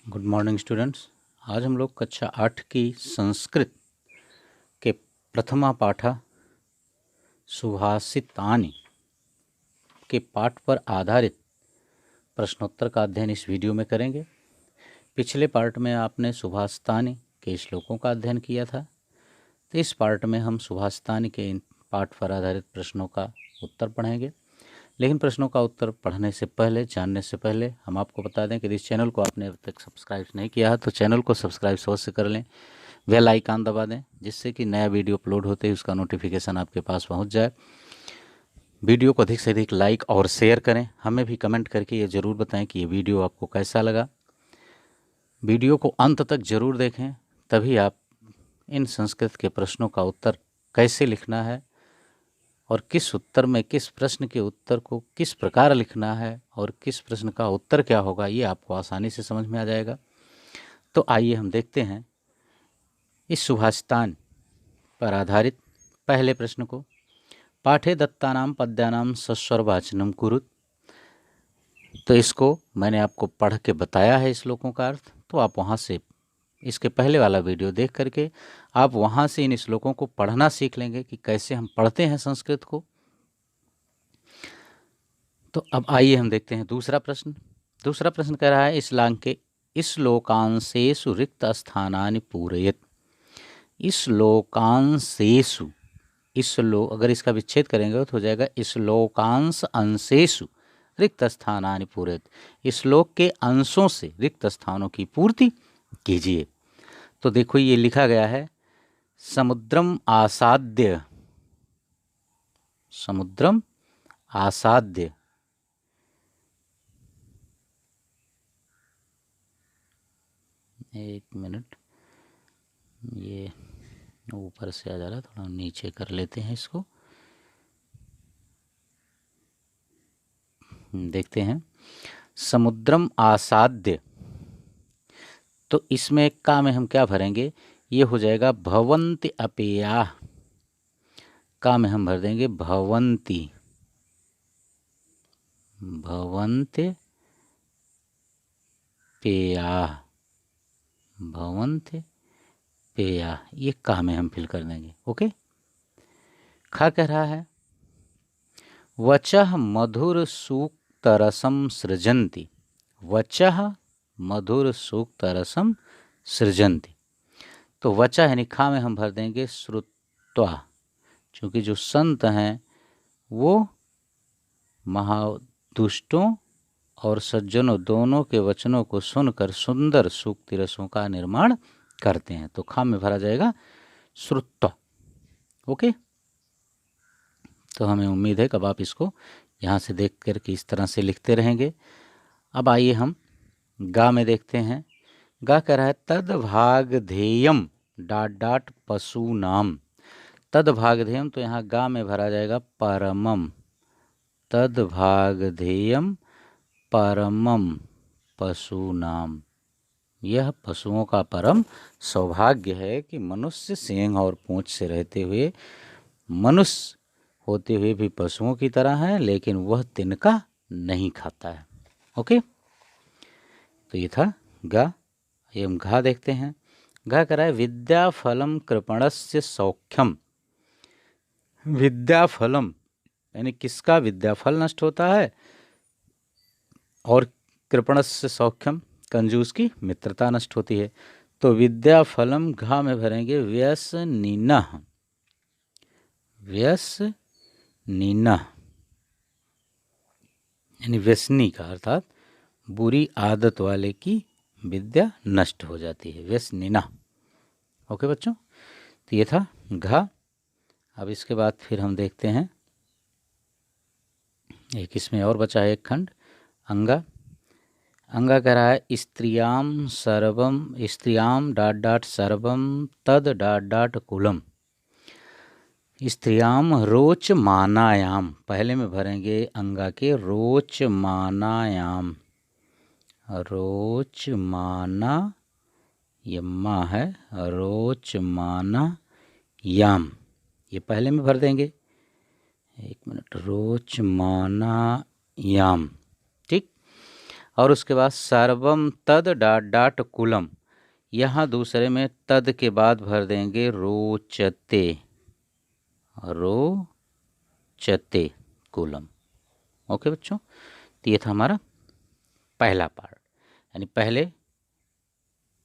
Good morning students. आज हम लोग कक्षा 8 की संस्कृत के प्रथमा पाठा सुभाषितानि के पाठ पर आधारित प्रश्नोत्तर का अध्ययन इस वीडियो में करेंगे। पिछले पार्ट में आपने सुभाषितानि के श्लोकों का अध्ययन किया था, तो इस पार्ट में हम सुभाषितानि के इन पाठ पर आधारित प्रश्नों का उत्तर पढ़ेंगे। लेकिन प्रश्नों का उत्तर पढ़ने से पहले, जानने से पहले हम आपको बता दें कि इस चैनल को आपने अब तक सब्सक्राइब नहीं किया है तो चैनल को सब्सक्राइब अवश्य कर लें, बेल आइकन दबा दें जिससे कि नया वीडियो अपलोड होते ही उसका नोटिफिकेशन आपके पास पहुंच जाए। वीडियो को अधिक से अधिक लाइक और शेयर करें। हमें भी कमेंट करके ये ज़रूर बताएं कि ये वीडियो आपको कैसा लगा। वीडियो को अंत तक ज़रूर देखें, तभी आप इन संस्कृत के प्रश्नों का उत्तर कैसे लिखना है और किस उत्तर में किस प्रश्न के उत्तर को किस प्रकार लिखना है और किस प्रश्न का उत्तर क्या होगा, ये आपको आसानी से समझ में आ जाएगा। तो आइए हम देखते हैं इस सुभाषितानि पर आधारित पहले प्रश्न को। पाठे दत्तानाम पद्यानाम सस्वरवाचनम कुरुत। तो इसको मैंने आपको पढ़ के बताया है श्लोकों का अर्थ, तो आप वहाँ से इसके पहले वाला वीडियो देख करके आप वहाँ से इन श्लोकों को पढ़ना सीख लेंगे कि कैसे हम पढ़ते हैं संस्कृत को। तो अब आइए हम देखते हैं दूसरा प्रश्न। दूसरा प्रश्न कह रहा है श्लोकांशेषु रिक्त स्थानानि पूरयेत्। श्लोकांशेषु, अगर इसका विच्छेद करेंगे तो हो जाएगा श्लोकांश अंशेषु रिक्त स्थानानि पूरयेत्। श्लोक के अंशों से रिक्त स्थानों की पूर्ति कीजिए। तो देखो ये लिखा गया है समुद्रम आसाद्य, समुद्रम आसाद्य। एक मिनट, ये ऊपर से आ जा रहा है, थोड़ा नीचे कर लेते हैं इसको। देखते हैं समुद्रम आसाद्य, तो इसमें का में हम क्या भरेंगे, ये हो जाएगा भवन्ति अपेया। का में हम भर देंगे भवन्ति, भवन्ति पेया, भवन्ति पेया, ये का में हम फिल कर देंगे। ओके। खा कह रहा है वचः मधुर सूक्तरसम सृजन्ति। वचः मधुर सूक्तरसम सृजन्ति। तो वचः यानी खा में हम भर देंगे श्रुत्वा, क्योंकि जो संत हैं वो महादुष्टों और सज्जनों दोनों के वचनों को सुनकर सुंदर सूक्ति रसों का निर्माण करते हैं। तो खा में भरा जाएगा श्रुत्वा। ओके। तो हमें उम्मीद है कि अब आप इसको यहाँ से देख कर के इस तरह से लिखते रहेंगे। अब आइए हम गा में देखते हैं। गा कह रहा है तद भागधेयम डाट डाट पशु नाम। तद भागधेयम, तो यहाँ गा में भरा जाएगा परमम। तद भागधेयम परमम पशु नाम। यह पशुओं का परम सौभाग्य है कि मनुष्य सींग और पूंछ से रहते हुए, मनुष्य होते हुए भी पशुओं की तरह है, लेकिन वह तिनका नहीं खाता है। ओके। तो ये था गा। ये हम घा देखते हैं। घा कह रहा है विद्या फलम कृपणस्य सौख्यम। विद्या फलम यानी किसका विद्या फल नष्ट होता है, और कृपणस्य सौख्यम कंजूस की मित्रता नष्ट होती है। तो विद्या फलम घा में भरेंगे व्यसनिनः। व्यसनिनः यानी व्यसनी का अर्थात बुरी आदत वाले की विद्या नष्ट हो जाती है, व्यसनिनः। ओके बच्चों, तो ये था घा। अब इसके बाद फिर हम देखते हैं एक इसमें और बचा है एक खंड, अंगा। अंगा कह रहा है स्त्रियाम सर्वम, स्त्रियाम डाट डाट सर्वम तद डाट डाट कुलम। स्त्रियाम रोच मानायाम, पहले में भरेंगे अंगा के रोच मानायाम। रोच माना, यम्मा है, रोच माना याम, ये पहले में भर देंगे। एक मिनट, रोच माना याम। ठीक। और उसके बाद सर्वम तद डाट डाट कुलम, यहाँ दूसरे में तद के बाद भर देंगे रोचते, रोचते कुलम। ओके बच्चों, तो ये था हमारा पहला पार्ट, यानी पहले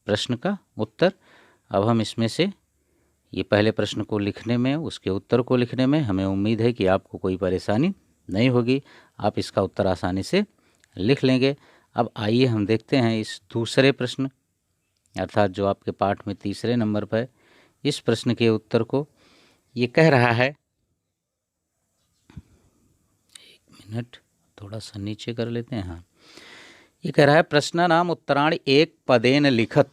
प्रश्न का उत्तर। अब हम इसमें से ये पहले प्रश्न को लिखने में, उसके उत्तर को लिखने में हमें उम्मीद है कि आपको कोई परेशानी नहीं होगी, आप इसका उत्तर आसानी से लिख लेंगे। अब आइए हम देखते हैं इस दूसरे प्रश्न, अर्थात जो आपके पाठ में तीसरे नंबर पर, इस प्रश्न के उत्तर को। ये कह रहा है, एक मिनट थोड़ा सा नीचे कर लेते हैं। हाँ, ये कह रहा है प्रश्न नाम उत्तराणि एक पदेन लिखत।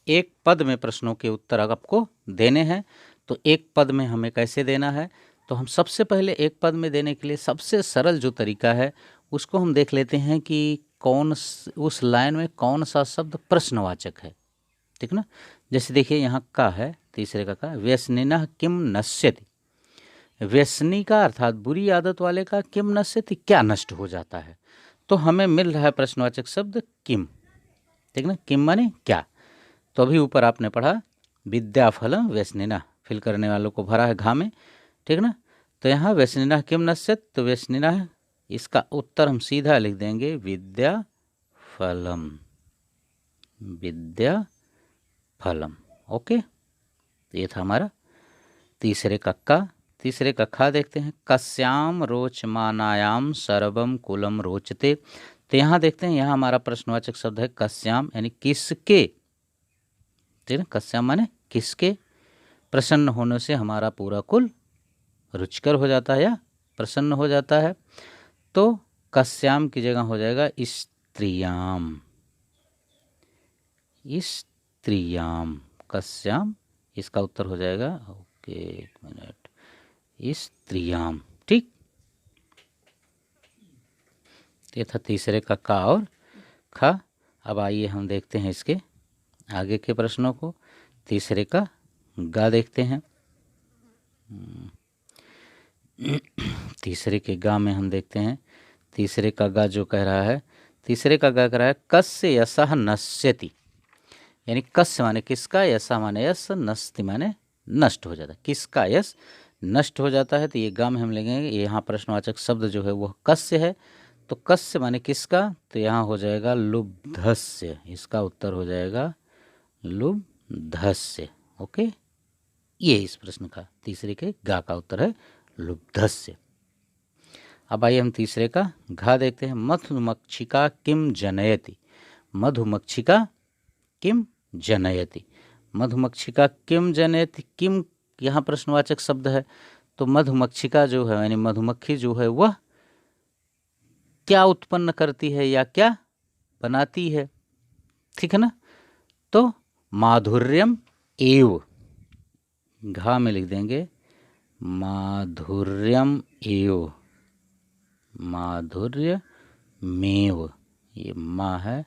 एक पद में प्रश्नों के उत्तर आपको देने हैं, तो एक पद में हमें कैसे देना है, तो हम सबसे पहले एक पद में देने के लिए सबसे सरल जो तरीका है उसको हम देख लेते हैं कि कौन उस लाइन में कौन सा शब्द प्रश्नवाचक है, ठीक ना। जैसे देखिए यहाँ का है, तीसरे का व्यसनिनः किम नश्यति, व्यसनी का अर्थात बुरी आदत वाले का किम नश्यति, क्या नष्ट हो जाता है, तो हमें मिल रहा है प्रश्नवाचक शब्द किम, ठीक ना। किम माने क्या, तो अभी ऊपर आपने पढ़ा विद्याफलम व्यसनिनः, फिल करने वालों को भरा है घा में, ठीक ना। तो यहाँ व्यसनिनः किम नश्यति, तो व्यसनिनः इसका उत्तर हम सीधा लिख देंगे विद्याफलम, विद्याफलम। ओके, तो ये था हमारा तीसरे का। तीसरे का खा देखते हैं, कस्याम रोचमानायाम सर्वम कुलम रोचते। तो यहाँ देखते हैं, यहाँ हमारा प्रश्नवाचक शब्द है कस्याम, यानी किसके, ठीक है। कस्याम माने किसके, प्रसन्न होने से हमारा पूरा कुल रुचिकर हो जाता है या प्रसन्न हो जाता है, तो कस्याम की जगह हो जाएगा स्त्रियाम, स्त्रियाम, कस्याम, इसका उत्तर हो जाएगा, ओके एक मिनट, स्त्रियाम, ठीक। ये था तीसरे का और खा। अब आइए हम देखते हैं इसके आगे के प्रश्नों को। तीसरे का गा देखते हैं। तीसरे के गा में हम देखते हैं, तीसरे का गा जो कह रहा है, तीसरे का गा कह रहा है कस्य यशः नश्यति, यानी कस्य माने किसका, यशः माने यश, नस्ति माने नष्ट हो जाता है, किसका यश नष्ट हो जाता है। तो ये गा में हम लेंगे, यहाँ प्रश्नवाचक शब्द जो है वह कस्य है, तो कस्य माने किसका, तो यहाँ हो जाएगा लुब्धस्य, इसका उत्तर हो जाएगा लुब्धस्य। ओके, ये इस प्रश्न का तीसरे के गा का उत्तर है लुब्धस्य। अब आइए हम तीसरे का घा देखते हैं, मधुमक्षिका किम जनयति, मधुमक्षिका किम जनयति, मधुमक्षिका किम जनयति, किम यहाँ प्रश्नवाचक शब्द है, तो मधुमक्षिका जो है यानी मधुमक्खी जो है वह क्या उत्पन्न करती है या क्या बनाती है, ठीक है ना। तो माधुर्यम एव, घा में लिख देंगे माधुर्यम एव, माधुर्य मेव, ये माँ है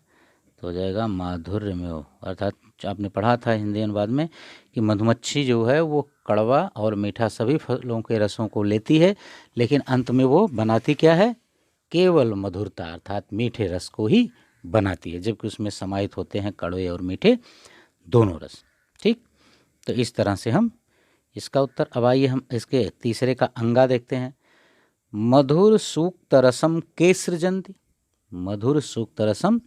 तो हो जाएगा माधुर्य मेव। अर्थात आपने पढ़ा था हिंदी अनुवाद में कि मधुमक्खी जो है वो कड़वा और मीठा सभी फलों के रसों को लेती है, लेकिन अंत में वो बनाती क्या है, केवल मधुरता अर्थात मीठे रस को ही बनाती है, जबकि उसमें समाहित होते हैं कड़वे और मीठे दोनों रस, ठीक। तो इस तरह से हम इसका उत्तर। अब आइए हम इसके तीसरे का अंगा देखते हैं, मधुर सूक्त रसम के सृजंती, मधुर सूक्त रसम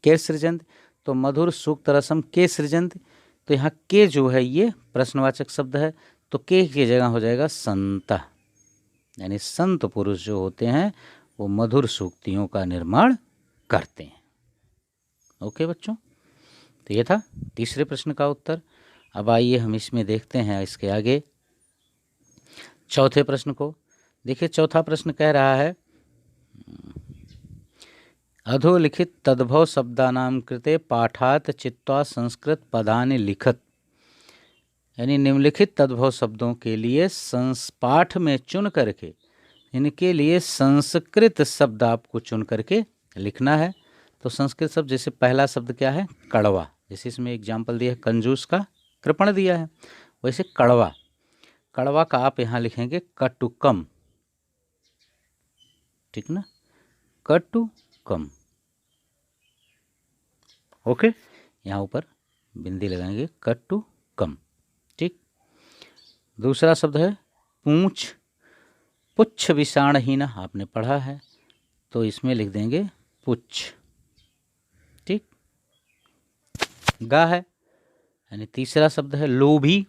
के सृजंती, तो मधुर सूक्त रसम के सृजंती, तो यहाँ के जो है ये प्रश्नवाचक शब्द है, तो के की जगह हो जाएगा संत, यानी संत पुरुष जो होते हैं वो मधुर सूक्तियों का निर्माण करते हैं। ओके बच्चों, तो ये था तीसरे प्रश्न का उत्तर। अब आइए हम इसमें देखते हैं इसके आगे चौथे प्रश्न को। देखिए चौथा प्रश्न कह रहा है, अधोलिखित तद्भव शब्दानां कृते पाठात चित्वा संस्कृत पदानि लिखत, यानी निम्नलिखित तद्भव शब्दों के लिए पाठ में चुन करके इनके लिए संस्कृत शब्द आपको चुन करके लिखना है। तो संस्कृत शब्द, जैसे पहला शब्द क्या है, कड़वा, जैसे इसमें एग्जाम्पल दिया है कंजूस का कृपण दिया है, वैसे कड़वा, कड़वा का आप यहाँ लिखेंगे कटुकम, ठीक ना, कटुकम। ओके, यहाँ ऊपर बिंदी लगाएंगे, कट टू कम। ठीक। दूसरा शब्द है पूंछ, पुच्छ विषाणहीना, आपने पढ़ा है तो इसमें लिख देंगे पुच्छ। ठीक। गा है, यानी तीसरा शब्द है लोभी,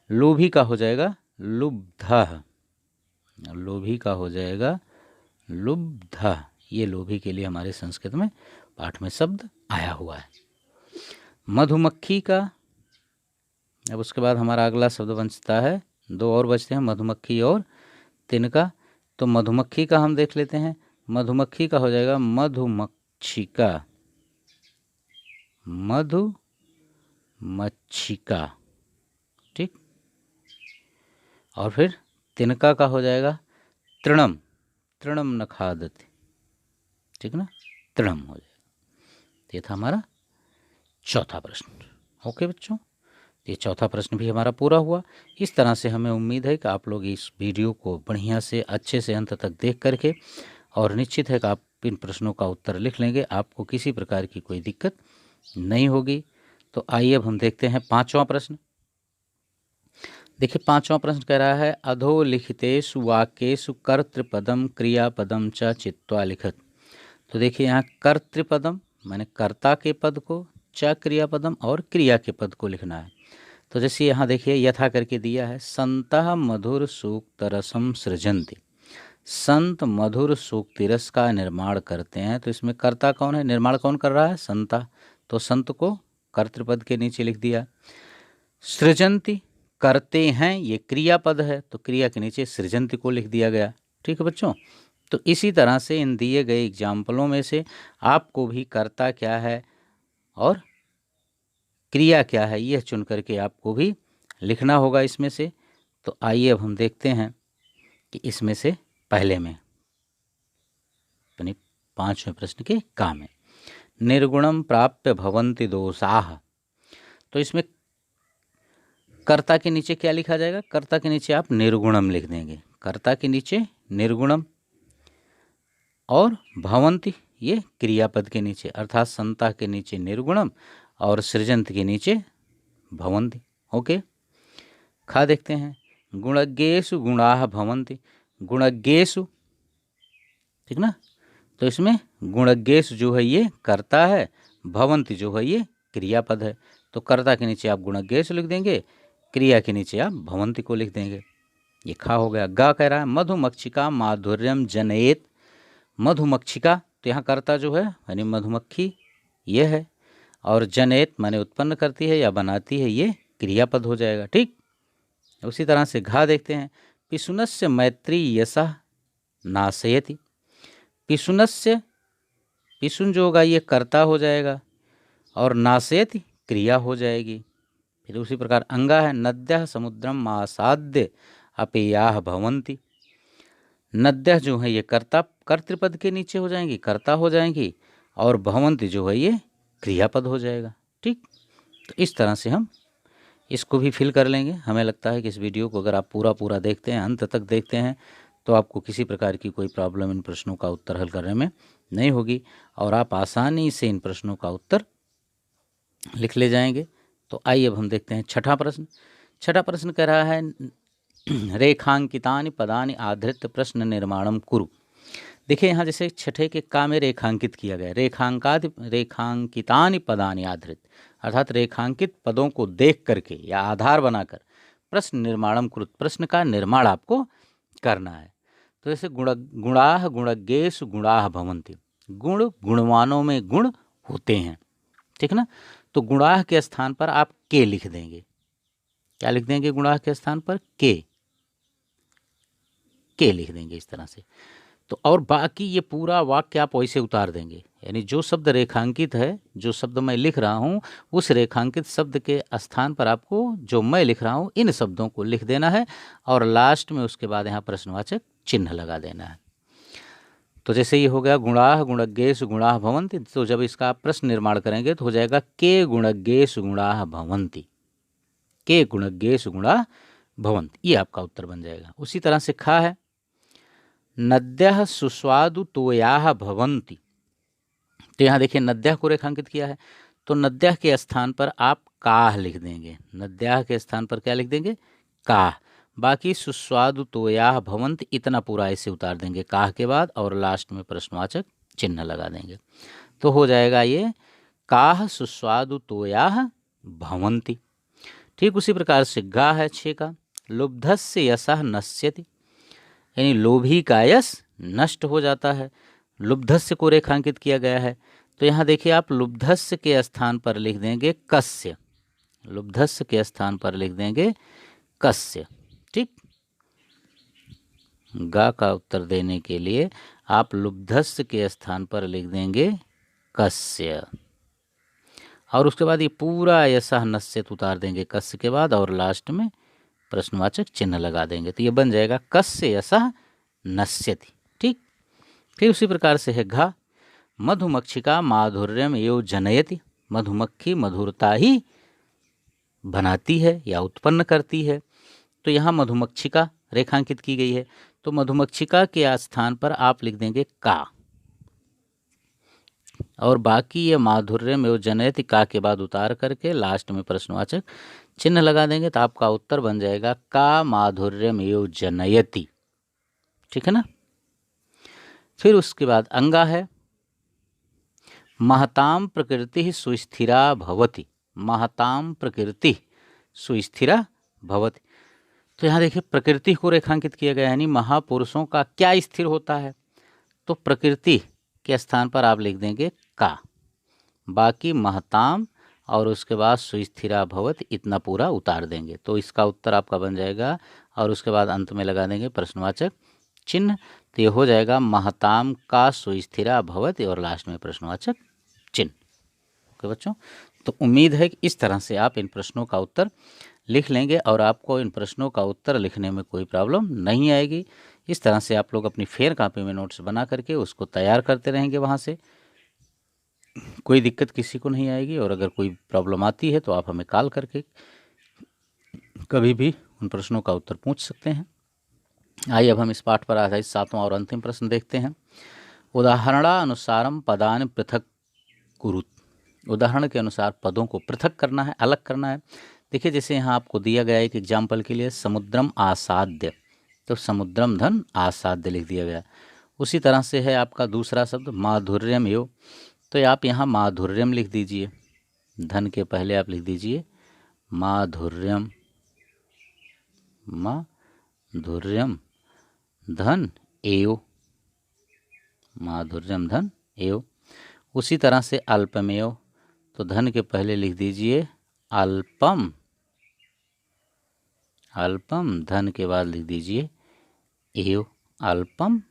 लोभी का हो जाएगा लुब्धः, लोभी का हो जाएगा लुब्धः। ये लोभी के लिए हमारे संस्कृत में पाठ में शब्द आया हुआ है। मधुमक्खी का, अब उसके बाद हमारा अगला शब्द बचता है, दो और बचते हैं, मधुमक्खी और तिनका। तो मधुमक्खी का हम देख लेते हैं, मधुमक्खी का हो जाएगा मधुमक्षिका, मधुमक्षिका। ठीक। और फिर तिनका का हो जाएगा तृणम, तृणम न खादति। ठीक ना, तृणम हो जाएगा। ये था हमारा चौथा प्रश्न। ओके बच्चों, ये चौथा प्रश्न भी हमारा पूरा हुआ। इस तरह से हमें उम्मीद है कि आप लोग इस वीडियो को बढ़िया से अच्छे से अंत तक देख करके, और निश्चित है कि आप इन प्रश्नों का उत्तर लिख लेंगे, आपको किसी प्रकार की कोई दिक्कत नहीं होगी। तो आइए अब हम देखते हैं पांचवा प्रश्न। देखिए पांचवा प्रश्न कह रहा है अधोलिखितेषु वाक्येषु कर्तृपदम क्रियापदम च चित्वा लिखत। तो देखिए यहाँ कर्तृपदम माने कर्ता के पद को, च क्रियापदम और क्रिया के पद को लिखना है। तो जैसे यहाँ देखिए यथा करके दिया है, संतः मधुर सूक्त रसम सृजन्ति, संत मधुर सूक्ति रस का निर्माण करते हैं। तो इसमें कर्ता कौन है, निर्माण कौन कर रहा है, संता, तो संत को कर्तृपद के नीचे लिख दिया। सृजन्ति करते हैं, ये क्रियापद है, तो क्रिया के नीचे सृजन्ति को लिख दिया गया। ठीक है बच्चों, तो इसी तरह से इन दिए गए एग्जाम्पलों में से आपको भी कर्ता क्या है और क्रिया क्या है यह चुन करके आपको भी लिखना होगा इसमें से। तो आइए अब हम देखते हैं कि इसमें से पहले में अपने पांचवें प्रश्न के काम है, निर्गुणम प्राप्य भवन्ति दोषाः। तो इसमें कर्ता के नीचे क्या लिखा जाएगा, कर्ता के नीचे आप निर्गुणम लिख देंगे, कर्ता के नीचे निर्गुणम, और भवन्ति ये क्रियापद के नीचे, अर्थात संता के नीचे निर्गुणम और सृजंत के नीचे भवन्ति। ओके, खा देखते हैं, गुणज्ञेषु गुणाः भवन्ति, गुणज्ञेषु, ठीक ना, तो इसमें गुणज्ञेषु जो है ये कर्ता है, भवन्ति जो है ये क्रियापद है। तो कर्ता के नीचे आप गुणज्ञेषु लिख देंगे, क्रिया के नीचे आप भवन्ति को लिख देंगे। ये खा हो गया। गा कह रहा है मधुमक्षिका माधुर्यम जनयेत, मधुमक्षिका तो यहाँ कर्ता जो है यानी मधुमक्खी ये है, और जनयेत माने उत्पन्न करती है या बनाती है, ये क्रियापद हो जाएगा। ठीक, उसी तरह से घा देखते हैं, पिशुनस्य मैत्री यशः नाशयति, पिशुनस्य, पिशुन जो होगा ये कर्ता हो जाएगा और नाशयति क्रिया हो जाएगी। फिर उसी प्रकार अंगा है, नद्यः समुद्रम आसाद्य अपेयाः भवन्ति, नद्यः जो है ये कर्ता, कर्तृपद के नीचे हो जाएंगी, कर्ता हो जाएंगी, और भवन्ति जो है ये क्रियापद हो जाएगा। ठीक, तो इस तरह से हम इसको भी फिल कर लेंगे। हमें लगता है कि इस वीडियो को अगर आप पूरा देखते हैं, अंत तक देखते हैं, तो आपको किसी प्रकार की कोई प्रॉब्लम इन प्रश्नों का उत्तर हल करने में नहीं होगी, और आप आसानी से इन प्रश्नों का उत्तर लिख ले जाएंगे। तो आइए अब हम देखते हैं छठा प्रश्न। छठा प्रश्न कह रहा है रेखांकितानि पदानि आधृत्य प्रश्न निर्माणम कुरु। देखिए यहाँ जैसे छठे के का में रेखांकित किया गया, रेखांकितानि पदानि आधृत, अर्थात रेखांकित पदों को देख करके या आधार बनाकर प्रश्न निर्माणम कुरु, प्रश्न का निर्माण आपको करना है। तो जैसे गुणाः गुणज्ञेषु गुणाः भवन्ति, गुण गुणवानों में गुण होते हैं। ठीक ना, तो गुणाः के स्थान पर आप के लिख देंगे। क्या लिख देंगे, गुणाः के स्थान पर के लिख देंगे इस तरह से। तो और बाकी ये पूरा वाक्य आप वैसे उतार देंगे, यानी जो शब्द रेखांकित है, जो शब्द मैं लिख रहा हूँ, उस रेखांकित शब्द के स्थान पर आपको जो मैं लिख रहा हूँ इन शब्दों को लिख देना है, और लास्ट में उसके बाद यहाँ प्रश्नवाचक चिन्ह लगा देना है। तो जैसे ये हो गया गुणाः गुणज्ञेषु गुणाः भवन्ति, तो जब इसका आप प्रश्न निर्माण करेंगे तो हो जाएगा के गुणज्ञेषु गुणाः भवन्ति, के गुणज्ञेषु गुणाः भवन्ति, ये आपका उत्तर बन जाएगा। उसी तरह से खा है, नद्यः सुस्वादु तोयाः भवन्ति, तो यहाँ देखिए नद्यः को रेखांकित किया है, तो नद्यः के स्थान पर आप काह लिख देंगे। नद्यः के स्थान पर क्या लिख देंगे? काह। बाकी सुस्वादु तोयाः भवन्ति, इतना पूरा ऐसे उतार देंगे काह के बाद, और लास्ट में प्रश्नवाचक चिन्ह लगा देंगे। तो हो जाएगा ये काह सुस्वादु तोयाः भवन्ति। ठीक उसी प्रकार से गा है 6 का, लुब्धस्य यशः नश्यति, यानी लोभी का यश नष्ट हो जाता है। लुब्धस्य को रेखांकित किया गया है, तो यहाँ देखिए आप लुब्धस्य के स्थान पर लिख देंगे कस्य। लुब्धस्य के स्थान पर लिख देंगे कस्य। ठीक, गा का उत्तर देने के लिए आप लुब्धस्य के स्थान पर लिख देंगे कस्य, और उसके बाद ये पूरा यशः नश्यत उतार देंगे कस्य के बाद, और लास्ट में प्रश्नवाचक चिन्ह लगा देंगे। तो ये बन जाएगा कस्य यशः नश्यति। ठीक, फिर उसी प्रकार से है घा, मधुमक्षिका माधुर्यम एव जनयति, मधुमक्खी मधुरता ही बनाती है या उत्पन्न करती है। तो यहाँ मधुमक्षिका रेखांकित की गई है, तो मधुमक्षिका के स्थान पर आप लिख देंगे का, और बाकी ये माधुर्यम एव जनयति का के बाद उतार करके लास्ट में प्रश्नवाचक चिन्ह लगा देंगे। तो आपका उत्तर बन जाएगा का माधुर्यम एव जनयति। ठीक है ना। फिर उसके बाद अंगा है, महतां प्रकृति सुस्थिरा भवति, महतां प्रकृति सुस्थिरा भवति। तो यहाँ देखिए प्रकृति को रेखांकित किया गया है, यानी महापुरुषों का क्या स्थिर होता है, तो प्रकृति के स्थान पर आप लिख देंगे का, बाकी महताम और उसके बाद सुस्थिरा भवति इतना पूरा उतार देंगे। तो इसका उत्तर आपका बन जाएगा, और उसके बाद अंत में लगा देंगे प्रश्नवाचक चिन्ह। तो ये हो जाएगा महताम का सुस्थिरा भवति, और लास्ट में प्रश्नवाचक चिन्ह। ओके बच्चों, तो उम्मीद है कि इस तरह से आप इन प्रश्नों का उत्तर लिख लेंगे और आपको इन प्रश्नों का उत्तर लिखने में कोई प्रॉब्लम नहीं आएगी। इस तरह से आप लोग अपनी फेयर कॉपी में नोट्स बना करके उसको तैयार करते रहेंगे, वहाँ से कोई दिक्कत किसी को नहीं आएगी। और अगर कोई प्रॉब्लम आती है तो आप हमें कॉल करके कभी भी उन प्रश्नों का उत्तर पूछ सकते हैं। आइए अब हम इस पाठ पर आधारित 7वां और अंतिम प्रश्न देखते हैं। उदाहरणानुसारम पदानि पृथक कुरुत, उदाहरण के अनुसार पदों को पृथक करना है, अलग करना है। देखिए जैसे यहाँ आपको दिया गया है एक एग्जाम्पल के लिए समुद्रम आसाद्य, तो समुद्रम धन आसाद्य लिख दिया गया। उसी तरह से है आपका दूसरा शब्द माधुर्यम एव, तो आप यहाँ माधुर्यम लिख दीजिए, धन के पहले आप लिख दीजिए माधुर्यम, माधुर्यम धन एव, माधुर्यम धन एव। उसी तरह से अल्पमेव, तो धन के पहले लिख दीजिए अल्पम, अल्पम धन के बाद लिख दीजिए एव, अल्पम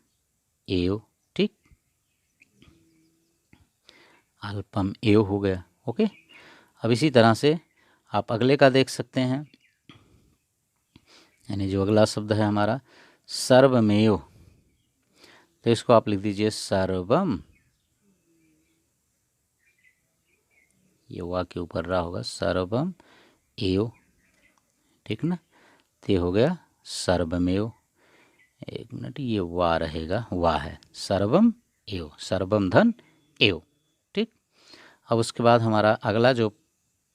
एव। ठीक, अल्पम एव हो गया। ओके, अब इसी तरह से आप अगले का देख सकते हैं, यानी जो अगला शब्द है हमारा सर्वमेव, तो इसको आप लिख दीजिए सर्वम, ये वा के ऊपर रहा होगा सर्वम एव। ठीक ना, ते हो गया सर्वमेव। एक मिनट, ये वा रहेगा, वा है सर्वम एव, सर्वम धन एव। ठीक, अब उसके बाद हमारा अगला जो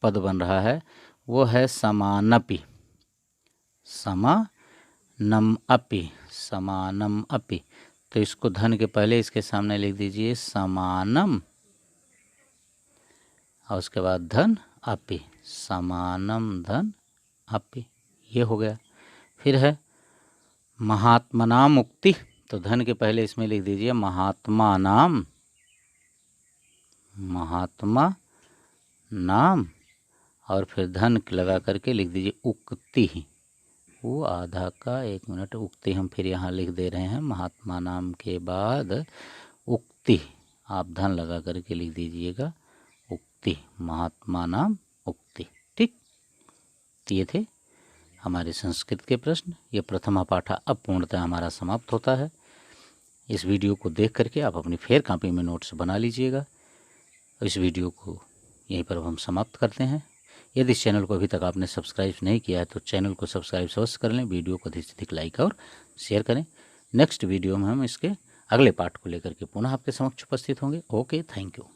पद बन रहा है वो है समानपि, समानम अपि, समानम अपि, तो इसको धन के पहले इसके सामने लिख दीजिए समानम, और उसके बाद धन अपि, समानम धन अपि, ये हो गया। फिर है महात्मनाम मुक्ति, तो धन के पहले इसमें लिख दीजिए महात्मा नाम, महात्मा नाम, और फिर धन लगा करके लिख दीजिए उक्ति, वो आधा का, एक मिनट, उक्ति हम फिर यहाँ लिख दे रहे हैं, महात्मा नाम के बाद उक्ति आप धन लगा करके लिख दीजिएगा उक्ति, महात्मा नाम उक्ति। ठीक, तो ये थे हमारे संस्कृत के प्रश्न। ये प्रथमा पाठा अब पूर्णतः हमारा समाप्त होता है। इस वीडियो को देख करके आप अपनी फेयर कॉपी में नोट्स बना लीजिएगा। इस वीडियो को यहीं पर हम समाप्त करते हैं। यदि इस चैनल को अभी तक आपने सब्सक्राइब नहीं किया है तो चैनल को सब्सक्राइब अवश्य कर लें, वीडियो को अधिक से अधिक लाइक और शेयर करें। नेक्स्ट वीडियो में हम इसके अगले पार्ट को लेकर के पुनः आपके समक्ष उपस्थित होंगे। Okay, thank you.